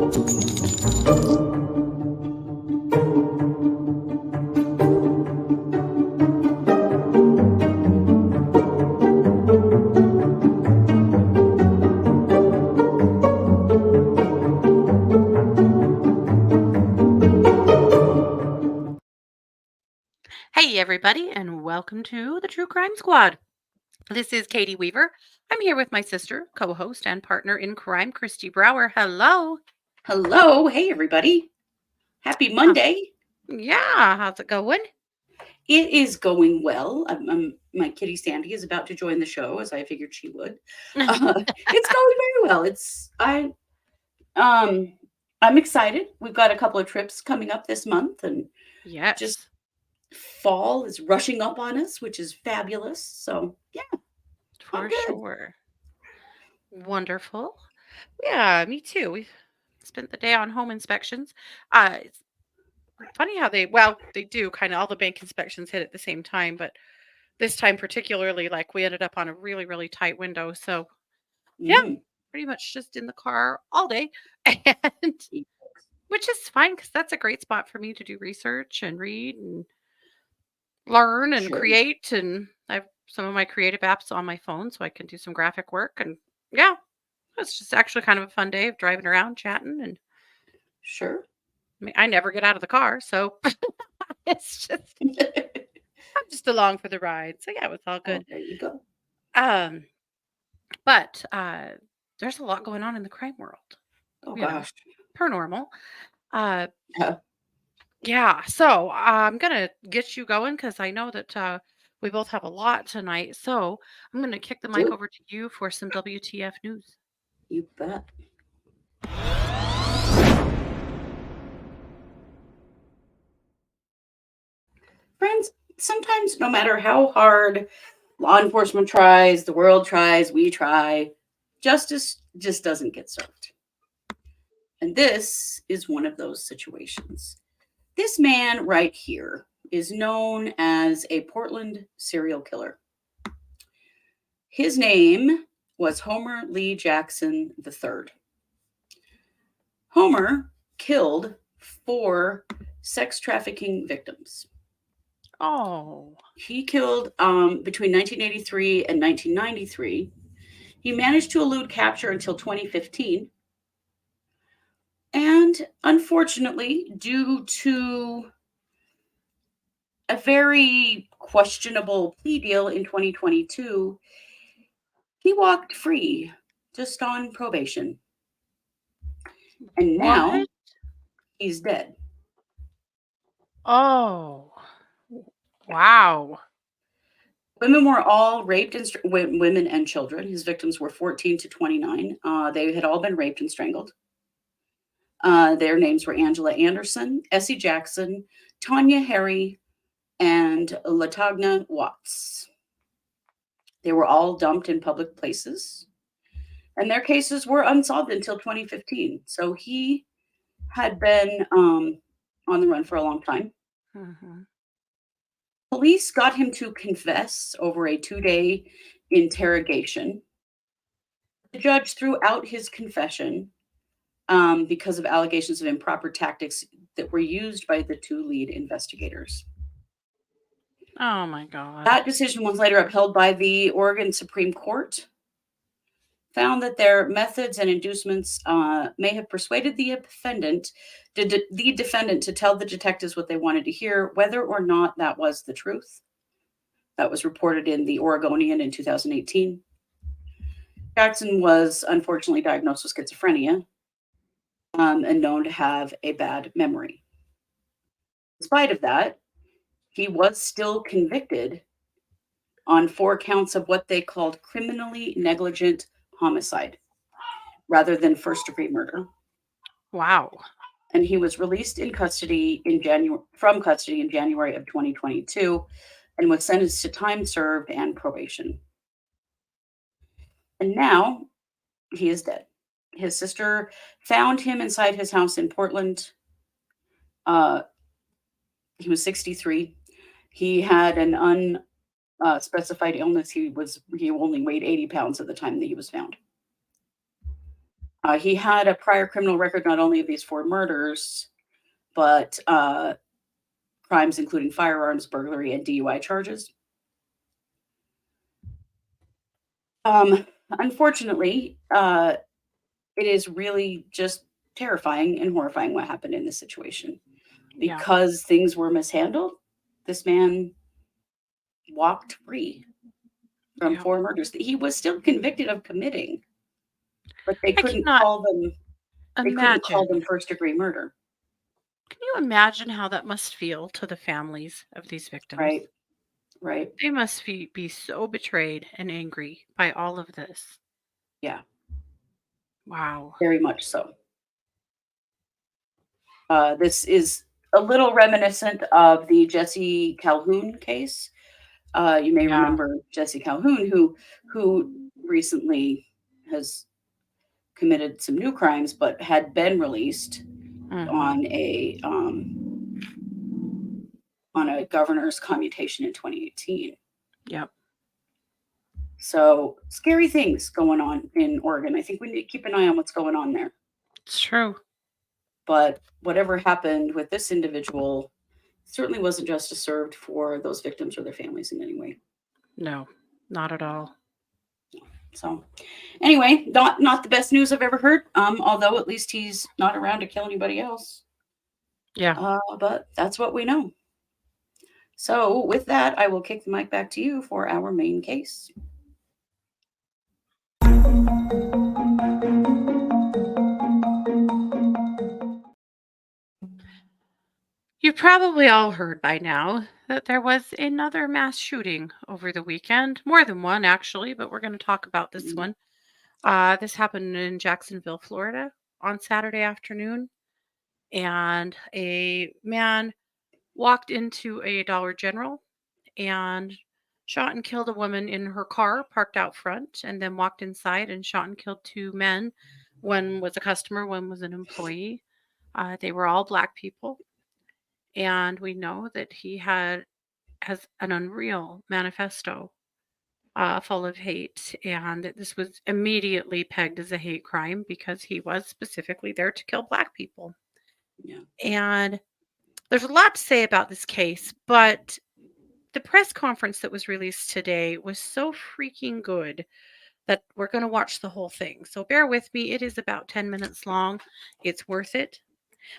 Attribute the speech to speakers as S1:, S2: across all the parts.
S1: Hey, everybody, and welcome to the True Crime Squad. This is Katie Weaver. I'm here with my sister, co host, and partner in crime, Christy Brower. Hello.
S2: Hello. Hey, everybody. Happy
S1: Huh.
S2: Monday.
S1: Yeah, how's it going?
S2: It is going well. My kitty Sandy is about to join the show, as I figured she would. It's going very well. I'm excited. We've got a couple of trips coming up this month, and just
S1: Yes,
S2: fall is rushing up on us, which is fabulous. So yeah, I'm
S1: for
S2: good.
S1: sure. Wonderful. Yeah, me too. We've spent the day on home inspections. It's funny how they do kind of all the bank inspections hit at the same time, but this time particularly, like we ended up on a really, really tight window. So, yeah,
S2: Mm.
S1: pretty much just in the car all day. And which is fine because that's a great spot for me to do research and read and learn and
S2: Sure.
S1: create. And I have some of my creative apps on my phone so I can do some graphic work. And yeah, it's just actually kind of a fun day of driving around, chatting. And
S2: Sure.
S1: I mean, I never get out of the car. So it's just, I'm just along for the ride. So yeah, it was all
S2: Oh,
S1: good.
S2: there you go.
S1: Um, but there's a lot going on in the crime world,
S2: Oh
S1: you know,
S2: gosh.
S1: paranormal. Uh,
S2: Yeah.
S1: Yeah, so I'm gonna get you going because I know that we both have a lot tonight. So I'm gonna kick the mic
S2: Do.
S1: over to you for some WTF news.
S2: You bet. Friends, sometimes no matter how hard law enforcement tries, the world tries, we try, justice just doesn't get served. And this is one of those situations. This man right here is known as a Portland serial killer. His name was Homer Lee Jackson III. Homer killed 4 sex trafficking victims.
S1: Oh,
S2: He killed between 1983 and 1993. He managed to elude capture until 2015. And unfortunately, due to a very questionable plea deal in 2022, he walked free just on probation. And now
S1: what?
S2: he's dead.
S1: Oh, wow.
S2: Women were all raped, and women and children. His victims were 14 to 29. They had all been raped and strangled. Their names were Angela Anderson, Essie Jackson, Tanya Harry, and Latagna Watts. They were all dumped in public places, and their cases were unsolved until 2015. So he had been on the run for a long time.
S1: Hmm.
S2: Police got him to confess over a 2-day interrogation. The judge threw out his confession because of allegations of improper tactics that were used by the 2 lead investigators.
S1: Oh my God.
S2: That decision was later upheld by the Oregon Supreme Court, found that their methods and inducements may have persuaded the defendant to tell the detectives what they wanted to hear, whether or not that was the truth. That was reported in the Oregonian in 2018. Jackson was unfortunately diagnosed with schizophrenia and known to have a bad memory. In spite of that, he was still convicted on 4 counts of what they called criminally negligent homicide rather than first-degree murder.
S1: Wow.
S2: And he was released in custody in January of 2022 and was sentenced to time served and probation. And now he is dead. His sister found him inside his house in Portland. He was 63. He had an unspecified illness. He only weighed 80 pounds at the time that he was found. He had a prior criminal record, not only of these 4 murders, but crimes including firearms, burglary, and DUI charges. Unfortunately, it is really just terrifying and horrifying what happened in this situation.
S1: Yeah.
S2: Because things were mishandled, this man walked free from
S1: Yeah.
S2: 4 murders that he was still convicted of committing, but they
S1: I
S2: couldn't
S1: cannot
S2: call them
S1: imagine.
S2: first-degree murder,
S1: Can you imagine how that must feel to the families of these victims?
S2: right? Right.
S1: They must be so betrayed and angry by all of this.
S2: Yeah,
S1: Wow.
S2: very much so. This is a little reminiscent of the Jesse Calhoun case. You may
S1: Yeah.
S2: remember Jesse Calhoun, who recently has committed some new crimes, but had been released
S1: Mhm.
S2: on a governor's commutation in 2018.
S1: Yep.
S2: So scary things going on in Oregon. I think we need to keep an eye on what's going on there.
S1: It's true.
S2: But whatever happened with this individual certainly wasn't justice served for those victims or their families in any way.
S1: No, not at all.
S2: So anyway, not the best news I've ever heard. Although at least he's not around to kill anybody else.
S1: Yeah.
S2: But that's what we know. So with that, I will kick the mic back to you for our main case.
S1: You've probably all heard by now that there was another mass shooting over the weekend. More than one, actually, but we're going to talk about this
S2: Mm,
S1: one. This happened in Jacksonville, Florida on Saturday afternoon. And a man walked into a Dollar General and shot and killed a woman in her car parked out front, and then walked inside and shot and killed 2 men. One was a customer, one was an employee. They were all black people, and we know that he has an unreal manifesto full of hate, and that this was immediately pegged as a hate crime because he was specifically there to kill black people.
S2: yeah.
S1: And there's a lot to say about this case, but the press conference that was released today was so freaking good that we're going to watch the whole thing. So bear with me. It is about 10 minutes long. It's worth it.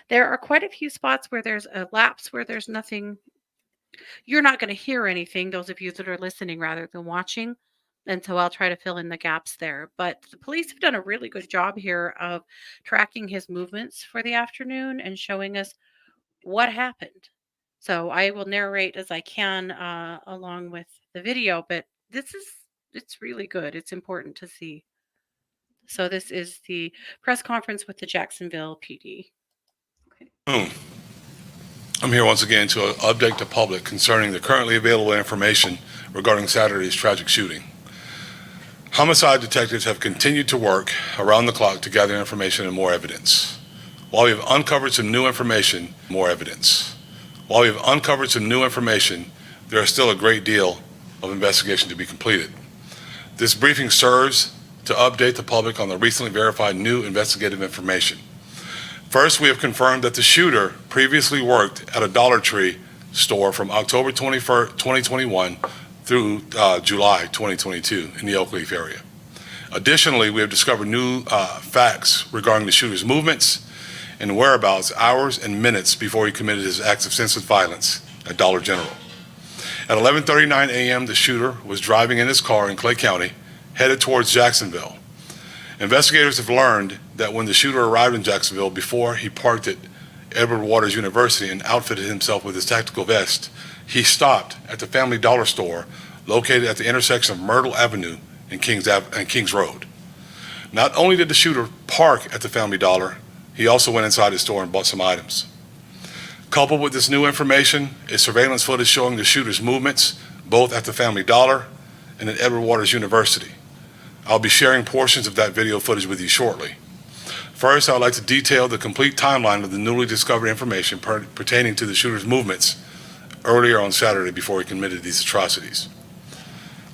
S1: There are quite a few spots where there's a lapse where there's nothing. You're not going to hear anything, those of you that are listening rather than watching. And so I'll try to fill in the gaps there. But the police have done a really good job here of tracking his movements for the afternoon and showing us what happened. So I will narrate as I can along with the video, but it's really good. It's important to see. So this is the press conference with the Jacksonville PD.
S2: Okay.
S3: I'm here once again to update the public concerning the currently available information regarding Saturday's tragic shooting. Homicide detectives have continued to work around the clock to gather information and more evidence. While we have uncovered some new information, there is still a great deal of investigation to be completed. This briefing serves to update the public on the recently verified new investigative information. First, we have confirmed that the shooter previously worked at a Dollar Tree store from October 21st, 2021 through July 2022 in the Oak Leaf area. Additionally, we have discovered new facts regarding the shooter's movements and whereabouts hours and minutes before he committed his acts of senseless violence at Dollar General. At 11:39 a.m., the shooter was driving in his car in Clay County, headed towards Jacksonville. Investigators have learned that when the shooter arrived in Jacksonville, before he parked at Edward Waters University and outfitted himself with his tactical vest, he stopped at the Family Dollar store located at the intersection of Myrtle Avenue and Kings Road. Not only did the shooter park at the Family Dollar, he also went inside the store and bought some items. Coupled with this new information is surveillance footage showing the shooter's movements both at the Family Dollar and at Edward Waters University. I'll be sharing portions of that video footage with you shortly. First, I would like to detail the complete timeline of the newly discovered information pertaining to the shooter's movements earlier on Saturday before he committed these atrocities.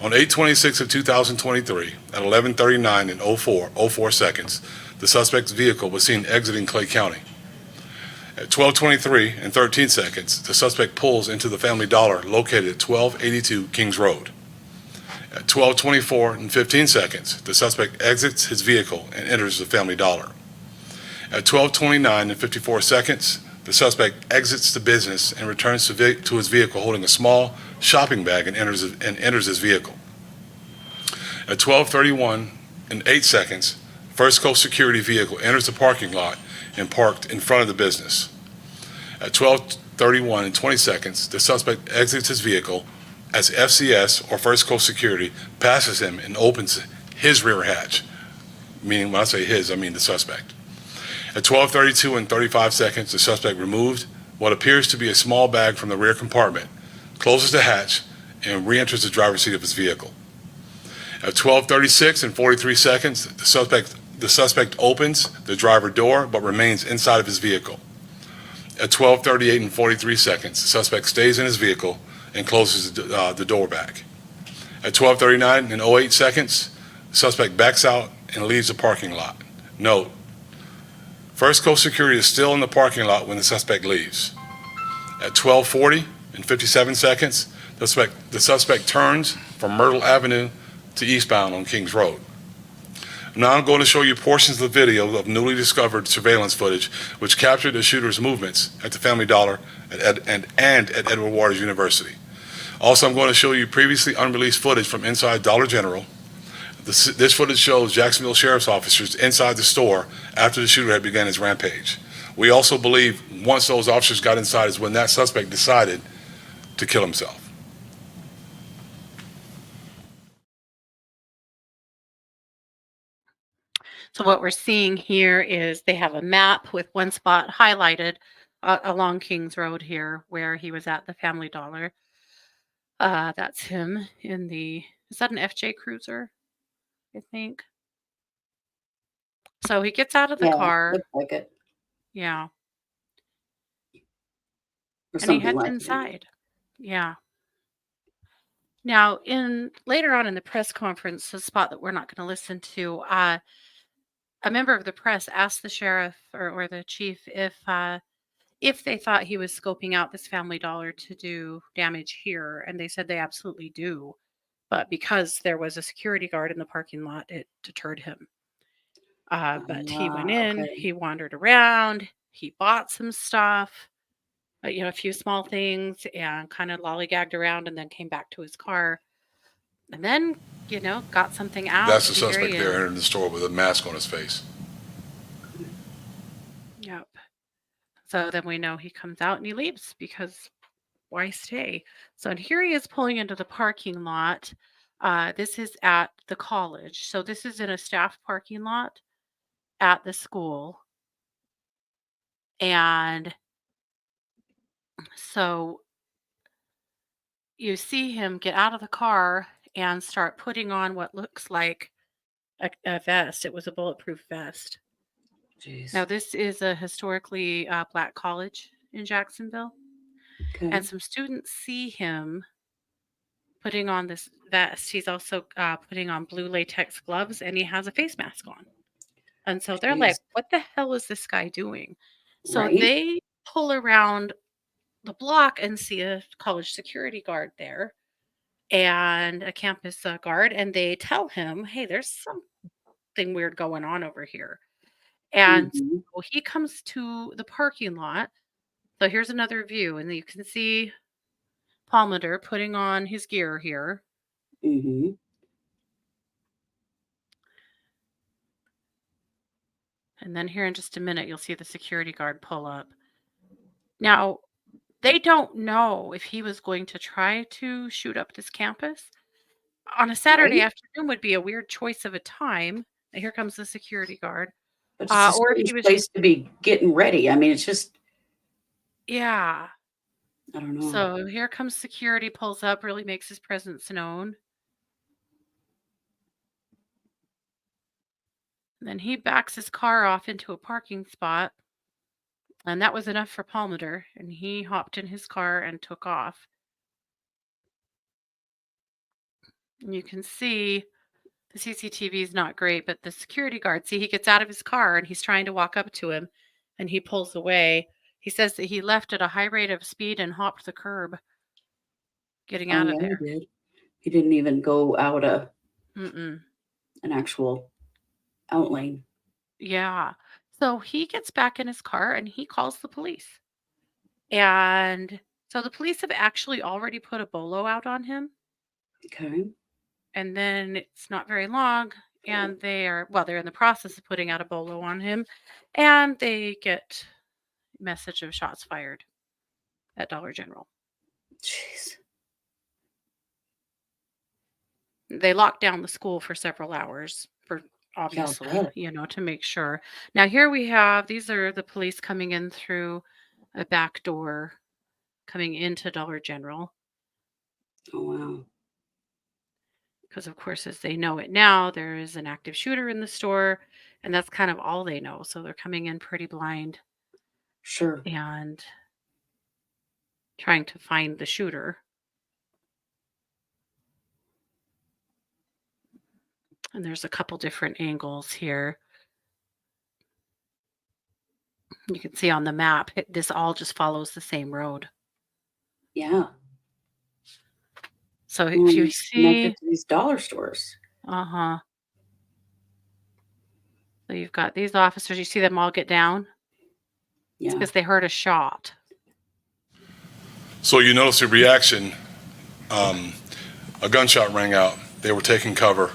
S3: On 8/26 of 2023, at 11:39 and 04 seconds, the suspect's vehicle was seen exiting Clay County. At 12:23 and 13 seconds, the suspect pulls into the Family Dollar located at 1282 Kings Road. At 12:24 and 15 seconds, the suspect exits his vehicle and enters the Family Dollar. At 12:29 and 54 seconds, the suspect exits the business and returns to his vehicle holding a small shopping bag and enters his vehicle. At 12:31 and 8 seconds, First Coast security vehicle enters the parking lot and parked in front of the business. At 12:31 and 20 seconds, the suspect exits his vehicle as FCS or First Coast security passes him and opens his rear hatch. Meaning, when I say his, I mean the suspect. At 12:32 and 35 seconds, the suspect removed what appears to be a small bag from the rear compartment, closes the hatch, and re-enters the driver's seat of his vehicle. At 12:36 and 43 seconds, the suspect opens the driver door but remains inside of his vehicle. At 12:38 and 43 seconds, the suspect stays in his vehicle and closes the door back. At 12:39 and 08 seconds, the suspect backs out and leaves the parking lot. Note, First Coast security is still in the parking lot when the suspect leaves. At 12:40 and 57 seconds, the suspect turns from Myrtle Avenue to eastbound on Kings Road. Now I'm going to show you portions of the video of newly discovered surveillance footage which captured the shooter's movements at the Family Dollar and at Edward Waters University. Also, I'm going to show you previously unreleased footage from inside Dollar General. This footage shows Jacksonville sheriff's officers inside the store after the shooter had begun his rampage. We also believe once those officers got inside is when that suspect decided to kill himself.
S1: So what we're seeing here is they have a map with one spot highlighted along Kings Road here where he was at the Family Dollar. That's him in is that an FJ Cruiser, I think? So he gets out of the
S2: Yeah,
S1: car.
S2: looks like it.
S1: Yeah.
S2: Or
S1: And he
S2: something
S1: heads
S2: like it.
S1: inside. Yeah. Now, later on in the press conference, the spot that we're not going to listen to, a member of the press asked the sheriff or the chief if they thought he was scoping out this Family Dollar to do damage here, and they said they absolutely do. But because there was a security guard in the parking lot, it deterred him. But he went in,
S2: Okay.
S1: he wandered around, he bought some stuff, a few small things, and kind of lollygagged around, and then came back to his car, and then got something out.
S3: That's the
S1: And here
S3: suspect
S1: he
S3: there
S1: is.
S3: entering the store with a mask on his face.
S1: Yep. So then we know he comes out and he leaves because why stay? So and here he is pulling into the parking lot. This is at the college. So this is in a staff parking lot at the school. And so you see him get out of the car and start putting on what looks like a vest. It was a bulletproof vest.
S2: Jeez.
S1: Now, this is a historically black college in Jacksonville.
S2: Okay.
S1: And some students see him putting on this vest. He's also putting on blue latex gloves and he has a face mask on. And so they're like,
S2: Jeez.
S1: what the hell is this guy doing? So
S2: Right?
S1: they pull around the block and see a college security guard there and a campus guard. And they tell him, hey, there's something weird going on over here. And
S2: Mhm.
S1: so he comes to the parking lot. So here's another view. And you can see Palmeter putting on his gear here.
S2: Mhm.
S1: And then here in just a minute, you'll see the security guard pull up. Now, they don't know if he was going to try to shoot up this campus. On a Saturday
S2: Right?
S1: afternoon would be a weird choice of a time. And here comes the security guard.
S2: But it's a
S1: Or if
S2: strange
S1: he was,
S2: place to be getting ready. I mean, it's just,
S1: yeah.
S2: I don't know.
S1: So here comes security, pulls up, really makes his presence known. And then he backs his car off into a parking spot. And that was enough for Palmeter. And he hopped in his car and took off. And you can see The CCTV is not great, but the security guard, see, he gets out of his car and he's trying to walk up to him and he pulls away. He says that he left at a high rate of speed and hopped the curb getting
S2: Oh,
S1: out of
S2: yeah, he
S1: there.
S2: did. He didn't even go out
S1: Mm-mm.
S2: an actual out lane.
S1: Yeah. So he gets back in his car and he calls the police. And so the police have actually already put a bolo out on him.
S2: Okay.
S1: And then it's not very long. And they're in the process of putting out a bolo on him. And they get message of shots fired at Dollar General.
S2: Jeez.
S1: They locked down the school for several hours for obviously,
S2: bet.
S1: to make sure. Now here we have these are the police coming in through a back door coming into Dollar General
S2: Oh, wow.
S1: because of course as they know it now there is an active shooter in the store and that's kind of all they know. So they're coming in pretty blind
S2: Sure.
S1: and trying to find the shooter. And there's a couple different angles here. You can see on the map, this all just follows the same road.
S2: Yeah.
S1: So
S2: Well,
S1: if you
S2: it's connected
S1: see,
S2: to these dollar stores.
S1: uh-huh. So you've got these officers, you see them all get down? It's
S2: Yeah.
S1: because they heard a shot.
S3: So you notice the reaction. A gunshot rang out. They were taking cover.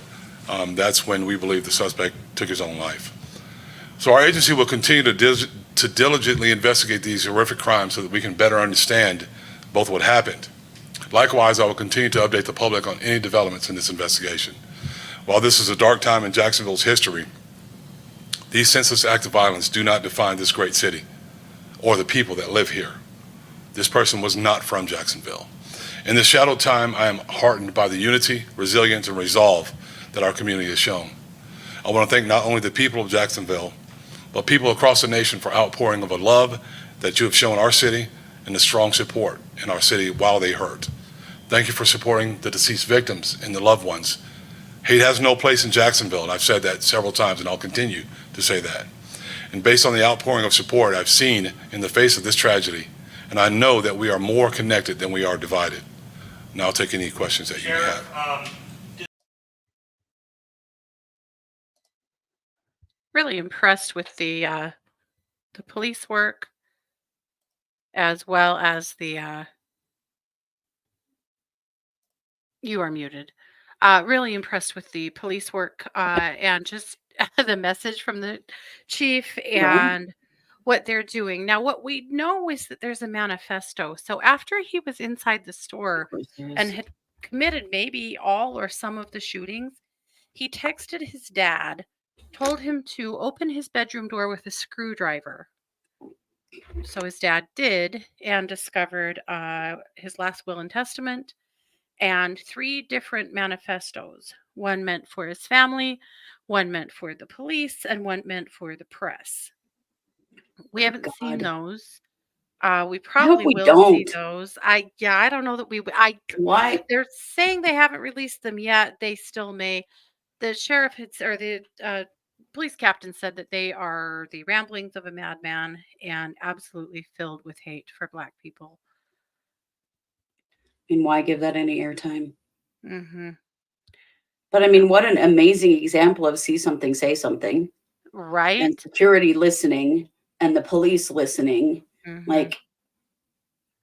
S3: That's when we believe the suspect took his own life. So our agency will continue to diligently investigate these horrific crimes so that we can better understand both what happened. Likewise, I will continue to update the public on any developments in this investigation. While this is a dark time in Jacksonville's history, these senseless acts of violence do not define this great city or the people that live here. This person was not from Jacksonville. In this shadowed time, I am heartened by the unity, resilience, and resolve that our community has shown. I want to thank not only the people of Jacksonville, but people across the nation for outpouring of a love that you have shown our city and the strong support in our city while they hurt. Thank you for supporting the deceased victims and the loved ones. Hate has no place in Jacksonville, and I've said that several times, and I'll continue to say that. And based on the outpouring of support I've seen in the face of this tragedy, and I know that we are more connected than we are divided. Now I'll take any questions that you may have.
S1: Really impressed with the police work as well as the you are muted. Really impressed with the police work and just the message from the chief
S2: Right.
S1: and what they're doing. Now, what we know is that there's a manifesto. So after he was inside the
S2: Of
S1: store
S2: course there
S1: and
S2: is.
S1: had committed maybe all or some of the shootings, he texted his dad, told him to open his bedroom door with a screwdriver. So his dad did and discovered his last will and testament and 3 different manifestos. One meant for his family, one meant for the police, and one meant for the press. We
S2: Good
S1: haven't seen
S2: God.
S1: those. We
S2: I hope
S1: probably
S2: we
S1: will see
S2: don't.
S1: those. I don't know that we I
S2: Why?
S1: they're saying they haven't released them yet. They still may. The sheriff or the police captain said that they are the ramblings of a madman and absolutely filled with hate for Black people.
S2: I mean, why give that any airtime?
S1: Hmm.
S2: But I mean, what an amazing example of see something, say something, and
S1: Right?
S2: security listening and the police listening.
S1: Hmm.
S2: Like,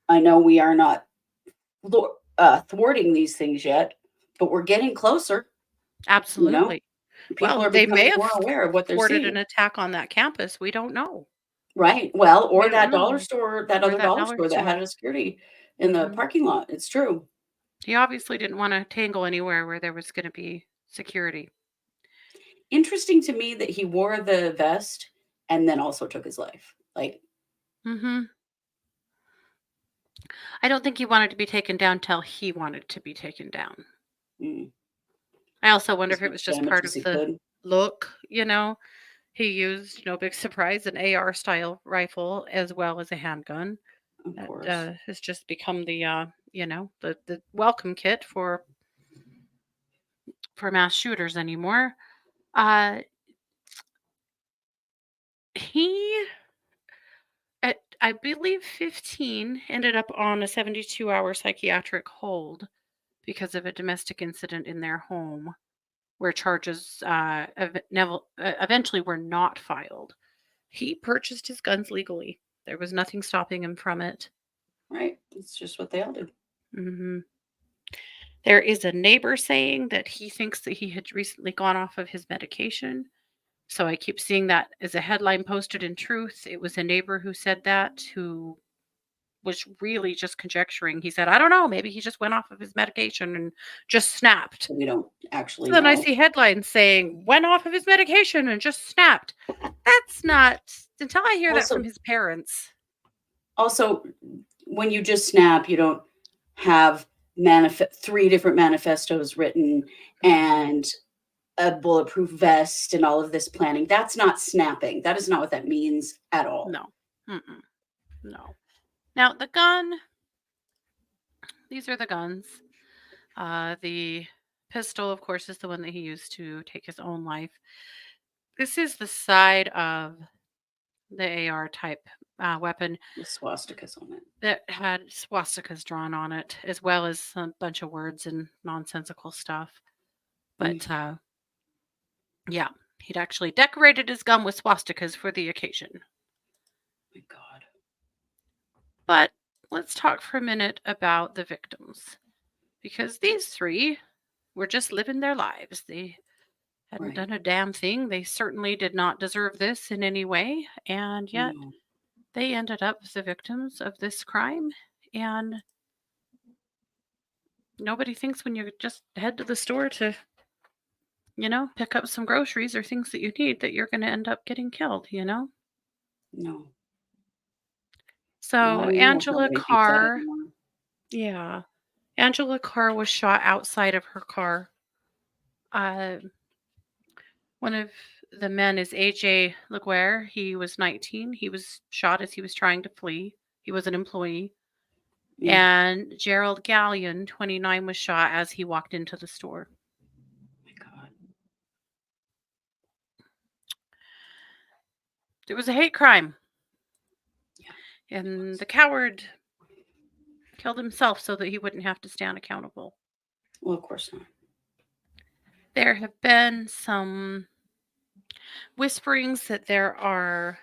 S2: I know we are not thwarting these things yet, but we're getting closer. You know,
S1: Absolutely.
S2: people
S1: Well,
S2: are
S1: they may
S2: becoming
S1: have
S2: more aware of what they're
S1: thwarted an
S2: seeing.
S1: attack on that campus. We don't know.
S2: Right. Well,
S1: We
S2: or
S1: don't
S2: that dollar
S1: know.
S2: store, that
S1: Or
S2: other
S1: that
S2: dollar
S1: dollar
S2: store that
S1: store.
S2: had a security in the
S1: Hmm.
S2: parking lot. It's true.
S1: He obviously didn't want to tangle anywhere where there was going to be security.
S2: Interesting to me that he wore the vest and then also took his life. Like,
S1: Hmm. I don't think he wanted to be taken down till he wanted to be taken down.
S2: mm,
S1: I also wonder
S2: as
S1: if it
S2: much
S1: was just
S2: damage
S1: part
S2: as
S1: of
S2: he
S1: the
S2: could.
S1: look. He used, no big surprise, an AR style rifle as well as a handgun.
S2: Of
S1: That
S2: course.
S1: has just become the welcome kit for for mass shooters anymore. Uh, he, at I believe 15, ended up on a 72-hour psychiatric hold because of a domestic incident in their home, where charges eventually were not filed. He purchased his guns legally. There was nothing stopping him from it.
S2: Right. It's just what they all do.
S1: hmm There is a neighbor saying that he thinks that he had recently gone off of his medication. So I keep seeing that as a headline posted in Truth. It was a neighbor who said that, who was really just conjecturing. He said, I don't know, maybe he just went off of his medication and just snapped.
S2: So we don't actually
S1: So then I
S2: know.
S1: see headlines saying, went off of his medication and just snapped. That's not, until I hear that
S2: Also-
S1: from his parents.
S2: Also, when you just snap, you don't have 3 different manifestos written and a bulletproof vest and all of this planning. That's not snapping. That is not what that means at all.
S1: No. Mm-mm. No. Now, the gun, these are the guns. The pistol, of course, is the one that he used to take his own life. This is the side of the AR type weapon
S2: With swastikas on it.
S1: that had swastikas drawn on it, as well as a bunch of words and nonsensical stuff. But yeah, he'd actually decorated his gun with swastikas for the occasion.
S2: My God.
S1: But let's talk for a minute about the victims, because these 3 were just living their lives. They hadn't
S2: Right.
S1: done a damn thing. They certainly did not deserve this in any way, and yet
S2: No.
S1: they ended up the victims of this crime. And nobody thinks when you just head to the store to, pick up some groceries or things that you need, that you're going to end up getting killed,
S2: No.
S1: So
S2: Not anymore.
S1: Angela
S2: Nobody thinks that
S1: Carr,
S2: anymore.
S1: yeah, Angela Carr was shot outside of her car. One of the men is AJ Laguerre. He was 19. He was shot as he was trying to flee. He was an employee.
S2: Yeah.
S1: And Gerald Gallion, 29, was shot as he walked into the store.
S2: My God.
S1: It was a hate crime.
S2: Yeah,
S1: And the coward killed himself so that he wouldn't have to stand accountable.
S2: Well, of course not.
S1: There have been some whisperings that there are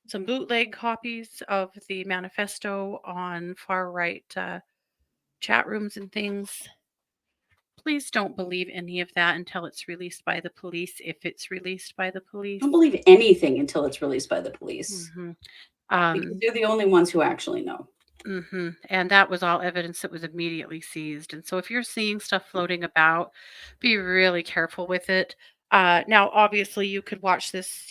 S1: some bootleg copies of the manifesto on far right chat rooms and things. Please don't believe any of that until it's released by the police, if it's released by the police.
S2: Don't believe anything until it's released by the police.
S1: Mhm.
S2: Because they're the only ones who actually know.
S1: And that was all evidence that was immediately seized. And so if you're seeing stuff floating about, be really careful with it. Now, obviously, you could watch this,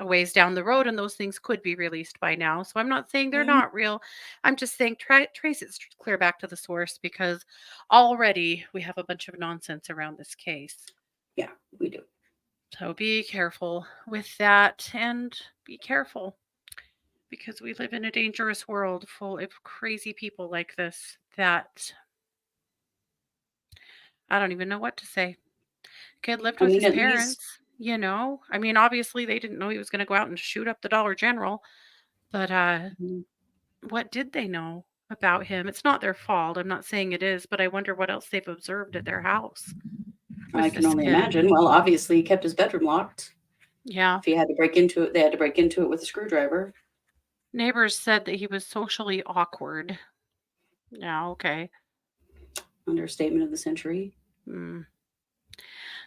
S1: a ways down the road, and those things could be released by now. So I'm not saying they're
S2: Mhm.
S1: not real. I'm just saying trace it clear back to the source, because already we have a bunch of nonsense around this case.
S2: Yeah, we do.
S1: So be careful with that, and be careful, because we live in a dangerous world full of crazy people like this that I don't even know what to say. Kid lived
S2: I
S1: with
S2: mean,
S1: his
S2: at least
S1: parents, I mean, obviously they didn't know he was going to go out and shoot up the Dollar General, but
S2: Mhm.
S1: what did they know about him? It's not their fault. I'm not saying it is, but I wonder what else they've observed at their house.
S2: I
S1: with
S2: can
S1: this
S2: only
S1: kid.
S2: imagine. Well, obviously, he kept his bedroom locked.
S1: Yeah.
S2: If he had to break into it, they had to break into it with a screwdriver.
S1: Neighbors said that he was socially awkward. Yeah, okay.
S2: Understatement of the century.
S1: Hmm.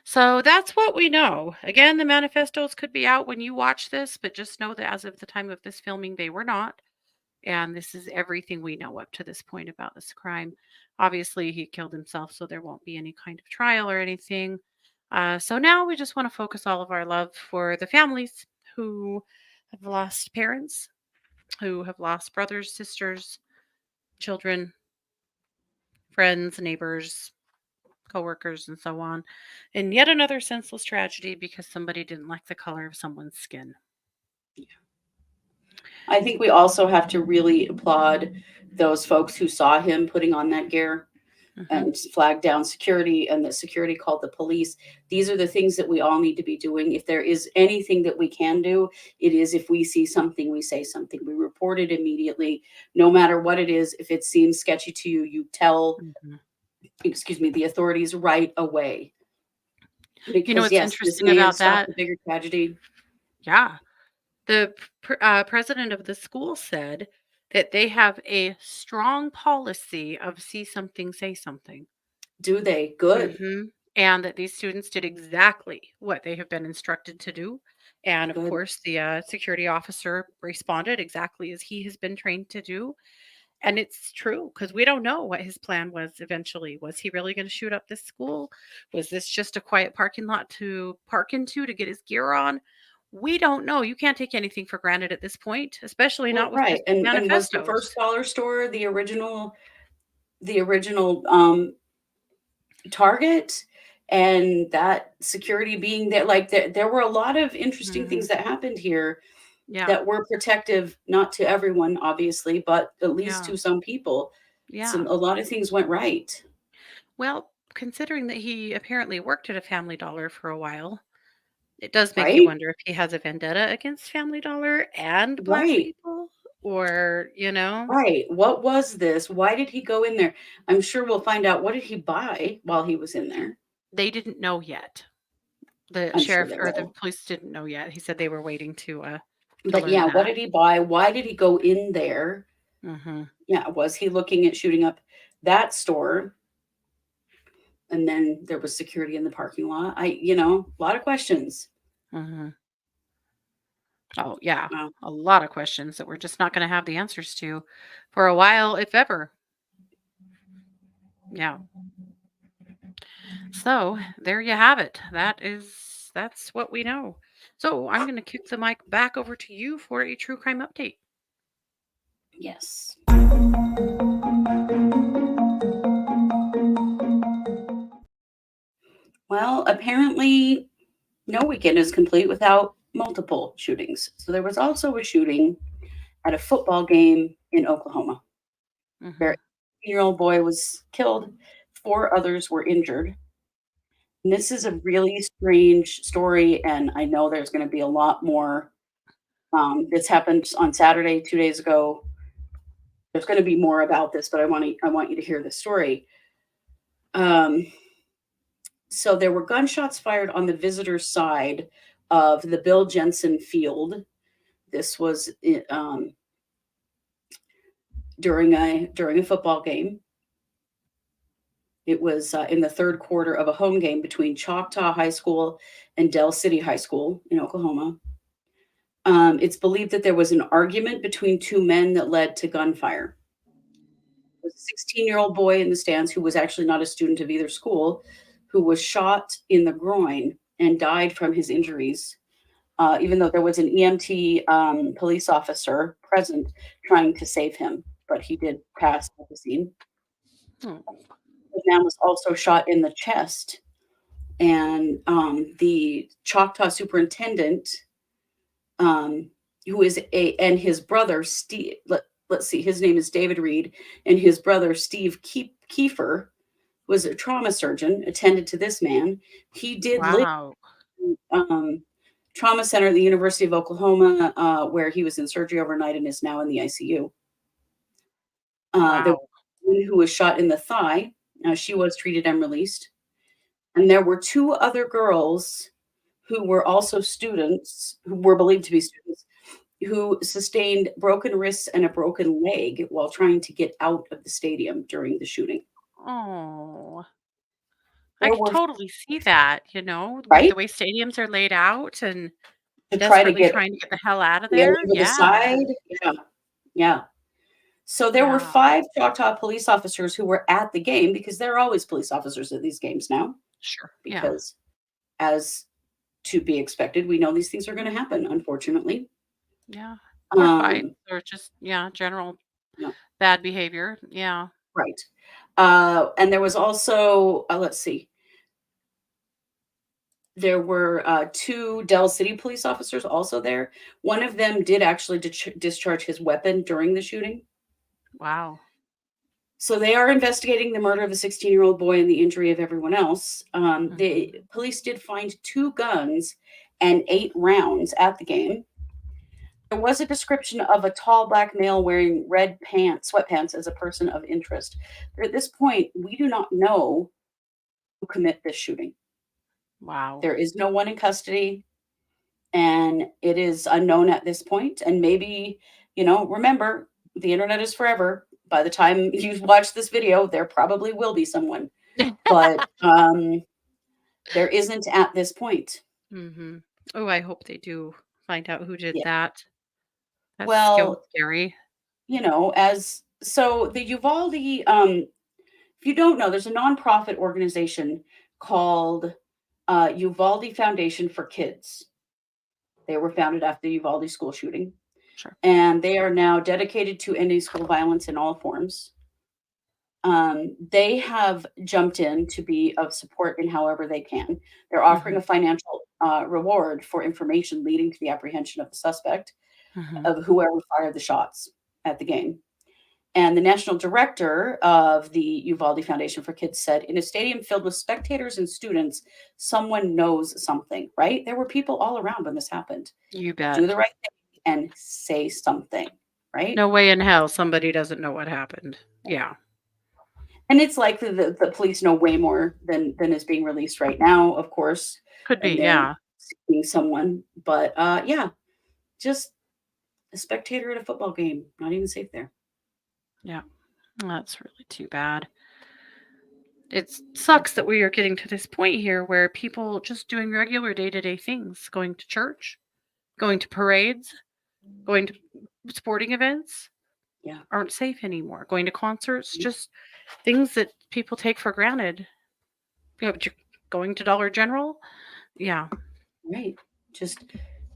S1: So that's what we know. Again, the manifestos could be out when you watch this, but just know that as of the time of this filming, they were not. And this is everything we know up to this point about this crime. Obviously, he killed himself, so there won't be any kind of trial or anything. So now we just want to focus all of our love for the families who have lost parents, who have lost brothers, sisters, children, friends, neighbors, coworkers, and so on. And yet another senseless tragedy because somebody didn't like the color of someone's skin.
S2: I think we also have to really applaud those folks who saw him putting on that gear.
S1: Mhm.
S2: and flagged down security, and that security called the police. These are the things that we all need to be doing. If there is anything that we can do, it is if we see something, we say something. We report it immediately, no matter what it is. If it seems sketchy to you, you tell,
S1: Mhm.
S2: the authorities right away.
S1: You know
S2: Because
S1: what's
S2: yes, this
S1: interesting
S2: may have
S1: about
S2: stopped
S1: that?
S2: a bigger tragedy.
S1: Yeah. The president of the school said that they have a strong policy of see something, say something.
S2: Do they? Good.
S1: And that these students did exactly what they have been instructed to do. And of
S2: Good.
S1: course, the security officer responded exactly as he has been trained to do. And it's true because we don't know what his plan was eventually. Was he really going to shoot up this school? Was this just a quiet parking lot to park into to get his gear on? We don't know. You can't take anything for granted at this point, especially
S2: Well,
S1: not with
S2: right.
S1: just
S2: And was the first
S1: manifestos.
S2: dollar store the original target, and that security being there, like there were a lot of interesting
S1: Mhm.
S2: things that happened here
S1: Yeah.
S2: that were protective, not to everyone, obviously, but at least
S1: Yeah.
S2: to some people.
S1: Yeah.
S2: A lot of things went right.
S1: Well, considering that he apparently worked at a Family Dollar for a while, it does make you
S2: Right?
S1: wonder if he has a vendetta against Family Dollar and black
S2: Right.
S1: people, or,
S2: Right. What was this? Why did he go in there? I'm sure we'll find out. What did he buy while he was in there?
S1: they didn't know yet. The
S2: I'm sure
S1: sheriff
S2: they
S1: or the
S2: will.
S1: police didn't know yet. He said they were waiting to
S2: But
S1: learn
S2: yeah, what
S1: that.
S2: did he buy? Why did he go in there?
S1: Mhm.
S2: Yeah, was he looking at shooting up that store? And then there was security in the parking lot. A lot of questions.
S1: Mhm. Oh, yeah.
S2: Wow.
S1: A lot of questions that we're just not gonna have the answers to for a while, if ever. Yeah. So, there you have it. That's what we know. So, I'm gonna kick the mic back over to you for a true crime update.
S2: Yes. Well, apparently, no weekend is complete without multiple shootings. So there was also a shooting at a football game in Oklahoma, where
S1: Mhm.
S2: a 18-year-old boy was killed, four others were injured. And this is a really strange story, and I know there's going to be a lot more. This happened on Saturday, 2 days ago. There's going to be more about this, but I want you to hear the story. Um, so there were gunshots fired on the visitor side of the Bill Jensen Field. This was during a football game. It was in the third quarter of a home game between Choctaw High School and Dell City High School in Oklahoma. It's believed that there was an argument between two men that led to gunfire. There was a 16-year-old boy in the stands who was actually not a student of either school, who was shot in the groin and died from his injuries, even though there was an EMT police officer present trying to save him, but he did pass at the scene.
S1: Oh,
S2: The man was also shot in the chest, and the Choctaw superintendent, um, who is and his brother Steve. Let's see, his name is David Reed, and his brother Steve Kiefer was a trauma surgeon, attended to this man. He did live
S1: wow.
S2: um, trauma center at the University of Oklahoma, where he was in surgery overnight and is now in the ICU. There was
S1: Wow.
S2: a woman who was shot in the thigh. She was treated and released. And there were two other girls who were also students, who were believed to be students, who sustained broken wrists and a broken leg while trying to get out of the stadium during the shooting.
S1: Oh, I
S2: There
S1: could
S2: were
S1: totally see that, with
S2: right
S1: the way stadiums are laid out and
S2: to try to
S1: desperately
S2: get
S1: trying to get the hell out of
S2: yeah,
S1: there.
S2: over the
S1: Yeah.
S2: side. Yeah, yeah. So there were
S1: Yeah.
S2: 5 Choctaw police officers who were at the game, because there are always police officers at these games now,
S1: Sure. Yeah.
S2: because as to be expected, we know these things are gonna happen, unfortunately.
S1: Yeah. Or fights
S2: Um,
S1: or just, yeah, general
S2: no,
S1: bad behavior. Yeah.
S2: right. And there was also, let's see, there were 2 Dell City police officers also there. One of them did actually discharge his weapon during the shooting.
S1: Wow.
S2: So they are investigating the murder of a 16-year-old boy and the injury of everyone else. The
S1: Mhm.
S2: police did find 2 guns and 8 rounds at the game. There was a description of a tall black male wearing red pants, sweatpants, as a person of interest. But at this point, we do not know who commit this shooting.
S1: Wow.
S2: There is no one in custody, and it is unknown at this point. And maybe, remember, the internet is forever. By the time you watch this video, there probably will be someone, but there isn't at this point.
S1: Mhm. Oh, I hope they do find out who did
S2: Yeah.
S1: that. That's so
S2: Well,
S1: scary.
S2: as so the Uvalde, if you don't know, there's a nonprofit organization called Uvalde Foundation for Kids. They were founded after the Uvalde school shooting,
S1: Sure.
S2: and they are now dedicated to ending school violence in all forms. They have jumped in to be of support in however they can. They're offering
S1: Mhm.
S2: a financial reward for information leading to the apprehension of the suspect
S1: Mhm.
S2: of whoever fired the shots at the game. And the national director of the Uvalde Foundation for Kids said, in a stadium filled with spectators and students, someone knows something, right? There were people all around when this happened.
S1: You
S2: Do the
S1: bet.
S2: right thing and say something, right?
S1: No way in hell somebody doesn't know what happened. Yeah.
S2: And it's likely that the police know way more than is being released right now, of course,
S1: Could be,
S2: and then
S1: yeah.
S2: seeing someone. But yeah, just a spectator at a football game, not even safe there.
S1: Yeah. That's really too bad. It sucks that we are getting to this point here where people just doing regular day-to-day things, going to church, going to parades, going to sporting events
S2: Yeah,
S1: aren't safe anymore. Going to concerts, just things that people take for granted. Going to Dollar General. Yeah.
S2: right. Just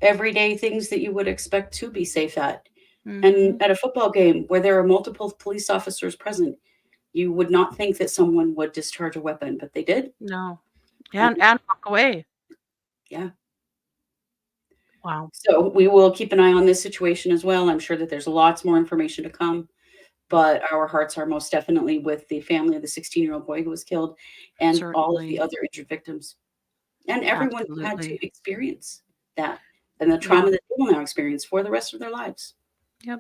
S2: everyday things that you would expect to be safe at.
S1: Mhm.
S2: And at a football game where there are multiple police officers present, you would not think that someone would discharge a weapon, but they did.
S1: No.
S2: And
S1: And walk away.
S2: yeah.
S1: Wow.
S2: So we will keep an eye on this situation as well. I'm sure that there's lots more information to come, but our hearts are most definitely with the family of the 16-year-old boy who was killed and all of the
S1: Certainly.
S2: other injured victims and everyone who had to
S1: Absolutely.
S2: experience that and the
S1: Yeah.
S2: trauma that they will now experience for the rest of their lives.
S1: Yep.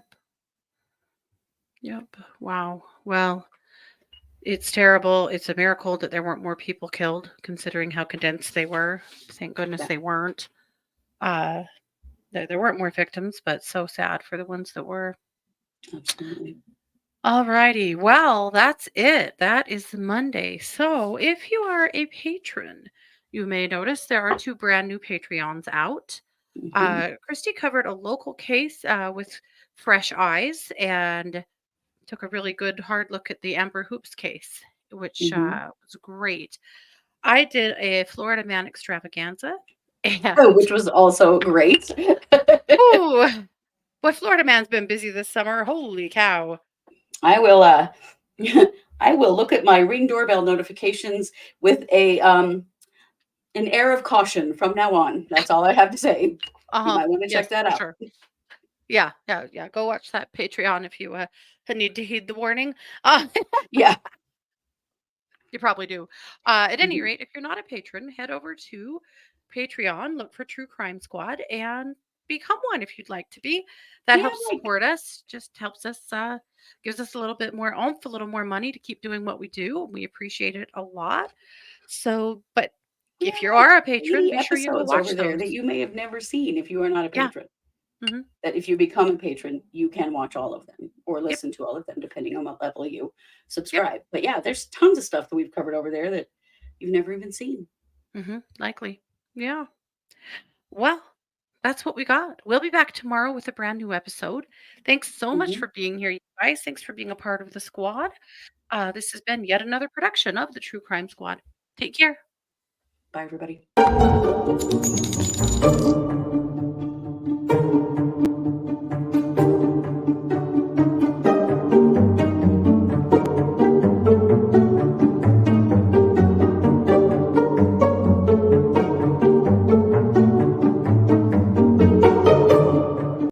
S1: Yep. Wow. Well, it's terrible. It's a miracle that there weren't more people killed, considering how condensed they were. Thank goodness
S2: Yeah,
S1: they weren't. Uh, there weren't more victims, but so sad for the ones that were.
S2: absolutely.
S1: Alrighty. Well, that's it. That is Monday. So if you are a patron, you may notice there are 2 brand new Patreons out.
S2: Hmm.
S1: Christy covered a local case with fresh eyes and took a really good hard look at the Amber Hoops case, which
S2: Hmm.
S1: was great. I did a Florida Man extravaganza,
S2: Oh,
S1: and
S2: which was also great.
S1: ooh, boy, Florida Man's been busy this summer. Holy cow!
S2: I will I will look at my Ring doorbell notifications with a an air of caution from now on. That's all I have to say. You
S1: Uh huh.
S2: might want to
S1: Yes,
S2: check that
S1: for
S2: out.
S1: sure. Yeah, yeah, yeah. Go watch that Patreon if you need to heed the warning. Uh,
S2: Yeah.
S1: You probably do. At any
S2: Mhm.
S1: rate, if you're not a patron, head over to Patreon, look for True Crime Squad, and become one if you'd like to be. That
S2: Yeah,
S1: helps
S2: like
S1: support us, just helps us, gives us a little bit more oomph, a little more money to keep doing what we do. We appreciate it a lot. So, but
S2: we
S1: if
S2: have
S1: you
S2: like
S1: are a patron,
S2: 80
S1: be sure you go
S2: episodes over
S1: watch
S2: there that
S1: those.
S2: you may have never seen if you are not a
S1: Yeah.
S2: patron.
S1: Hmm.
S2: That if you become a patron, you can watch all of them or
S1: Yep.
S2: listen to all of them, depending on what level you
S1: Yep.
S2: subscribe. But yeah, there's tons of stuff that we've covered over there that you've never even seen.
S1: Likely. Yeah. Well, that's what we got. We'll be back tomorrow with a brand new episode. Thanks so much
S2: Mhm.
S1: for being here, you guys. Thanks for being a part of the squad. This has been yet another production of the True Crime Squad. Take care.
S2: Bye, everybody.